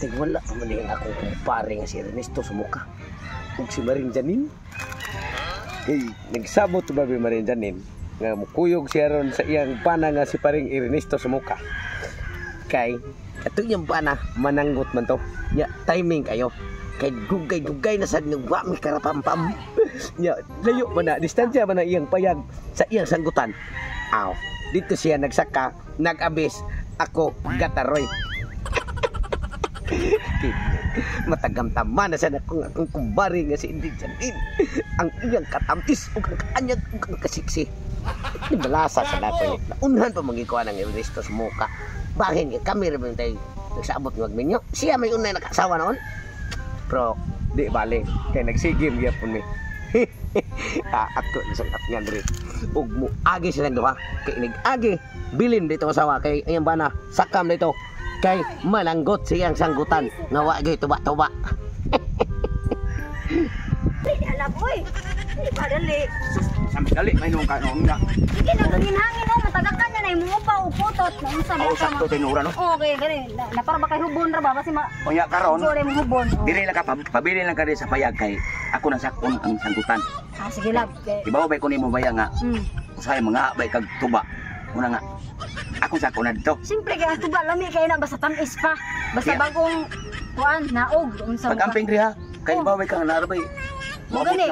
Tig wala maling akong kumpare nga si Ernesto Sumuka. Ug si Maring Janine. Kay nagsabot ba bi Maring Janine nga mukuyog siya ron sa iyang pana nga si paring Ernesto Sumuka. Kay ato yung pana mananggot man to. Ya timing kayo. Kay dugay-dugay na sad ng wa mi karapampam. Ya layo man na distansya man na iyang payag sa iyang sanggutan. Aw, dito siya nagsaka, nag-abis, ako gataroy. Matagam-tama na siya akong kumbari nga si Indy Janine. Ang iyang katampis o ang kaanyag o ang kasiksi. Malasa sa nato niya. Unhan pa magikuha ng Ernesto Sumuka. Bahin kami rin tayo nagsabot ng magminyo. Siya may unay nakasawa noon. Pero di bali. Kaya nagsigim yapon mi. Ako isang atngan rin. Ug mo agi silang duha. Kaya nag-agi. Bilin dito kasawa. Kaya ayan ba na sakam dito. Kay mananggot siyang sanggutan nga wa gyud tuba-tuba. Alam oy. Di ba dali? Sampai dali may nung kanon nga. Sige na hangin mo matagakan na nay mo pa uputot na unsa Oh, sakto tinura no. Okay, gani. Na para ba kay hubon ra ba basi ma. Unya karon. Sore mo hubon. Dili lang ka pabili lang ka sa payag kay ako na sakon ang sanggutan. Ah sige lab. Ibaw bay ko nimo baya nga. Usay mga bay kag tuba. Una nga. Ako sakon na dito. Siyempre kay tuba lami kay na basta tamis pa. Basta bagong kuan naog unsa mo. Pag-amping riha kay ibaw bay kang narabay. Gani,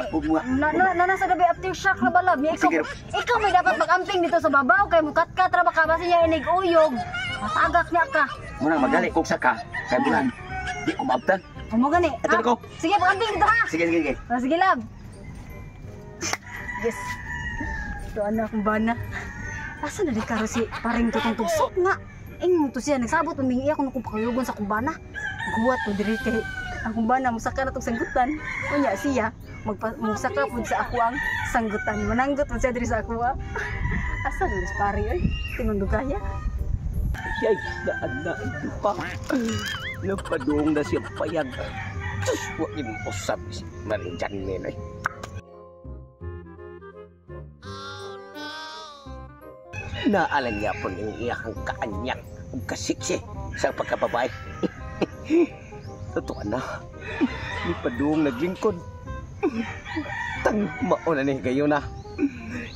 nasa gabi aftershock na balab. Ikaw may dapat mag-amping dito sa babaw kay mukat-kat ra ba ka basi niya inig uyog. Matagak niya ka. Muna magali kog saka kay bulan. Di ko maabtan. Mo gani. Ito ko. Sige, mag-amping dito ha. Sige, sige, sige. Sige lab. Yes. Ito anak kong bana. Asa na di karo si paring tutong tugsok nga. Ingon to siya nagsabot humingi ako nung pakayugon sa kumbana. Guwat to diri kay ang kumbana musaka na tong sanggutan. Unya siya magsaka pud sa ako ang sanggutan. Mananggot pud siya diri sa ako. Asa na si pare oy? Tingog dugaya. Yay, daan pa. Napadung na siya payag. Sus, wag yung usap si Maring Janine. Naalang niya po yung iyakang kaanyang ang kasiksi sa pagkababay. Totoo na. Napadung naglingkod. Tang mauna ni kayo na.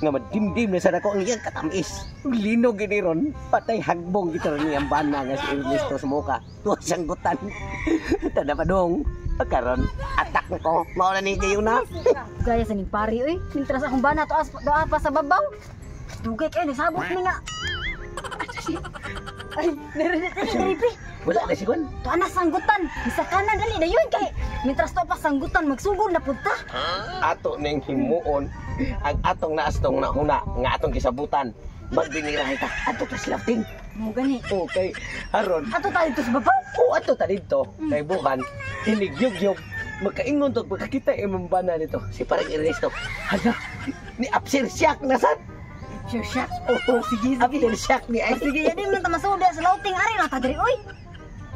Nga madimdim na sana ko ang iyang katamis. Linog ini ron. Patay hagbong ito rin niyang bana nga si Ernesto Sumuka. Tuwa siyang gutan. Tada pa dong. Pagkaroon, atak ko. Mauna ni kayo na. Gaya sa ning pari oy. Mintras akong bana to doa pa sa babaw. Dugay kayo nagsabot mi nga. Ay, naripi. Wala na si Juan. To anak sanggutan. Bisa ka na dali na yun kay mintras to pa sanggutan magsugod na punta. Ato ning himuon ang atong naastong na huna nga atong kisabutan. Magbinirahay ta ato ta silafting. Mo gani. Okay, haron. Ato tayo dito sa babaw. Ato ta dito kay bukan hinigyog-yog. Magkaingon to pagkakita imong bana nito si parang Ernesto. Hala, ni Absirsiak na sad. Sure shot. Oh, sige. Absirsiak ni ay. Sige, yan din lang tamasuda sa lauting ari lang ta diri oy.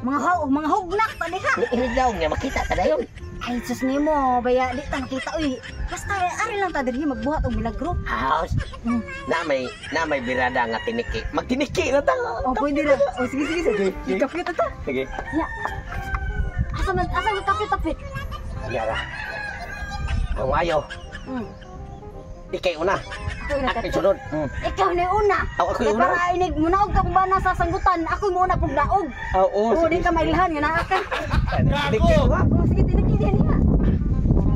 Mga hugnak pa diha. Ini daw niya makita ta dayon. Ay, sus nimo, baya di ta makita uy. Basta ari lang ta diri magbuhat og milagro. House. Na may birada nga tiniki. Magtiniki na ta. Oh, pwede ra. Oh, sige. Kapit ta. Sige. Ya. Asa man kapit. Yara. Ang ayo. Ikay una. Ako sunod. Ikaw ni una. Ako yung una. Para inig munaog ka kung ba nasa sanggutan. Ako mo una pug daog. Oo. Di ka mailhan nga naa ka. Tiniki ko ha. Oh, sige tiniki diyan niya.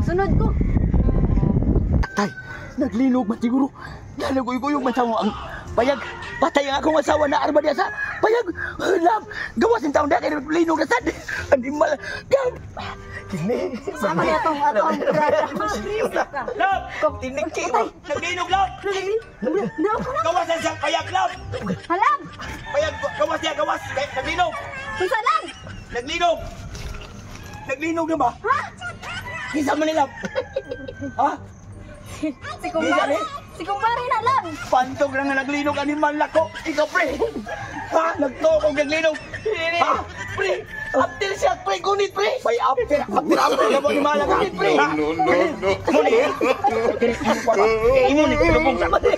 Sunod ko. Tay, naglinog man siguro. Nalagoy-goy yung mata mo ang payag. Patay ang akong asawa na arma diya sa payag. Love, gawas yung taon na kaya linog na sad. Animal. Gab. Sama niya atong brada. Love, Kop Tiniki ko. naglinog love. Gawas yan sa payag love. Halam. Payag, gawas yan, gawas. Naglinog. Unsa lang? Naglinog. Naglinog na ba? Ha? Kisa man nila. Ha? Si kumpare na lang. Pantog lang nga naglinog animal lako. Ikaw pre. Ha? Nagtokog naglinog. Ha? Pre. After siya pre. Gunit pre. By after. Gabo ni Mala ka. Pre. No. Muni. Imo ni. Imo ni.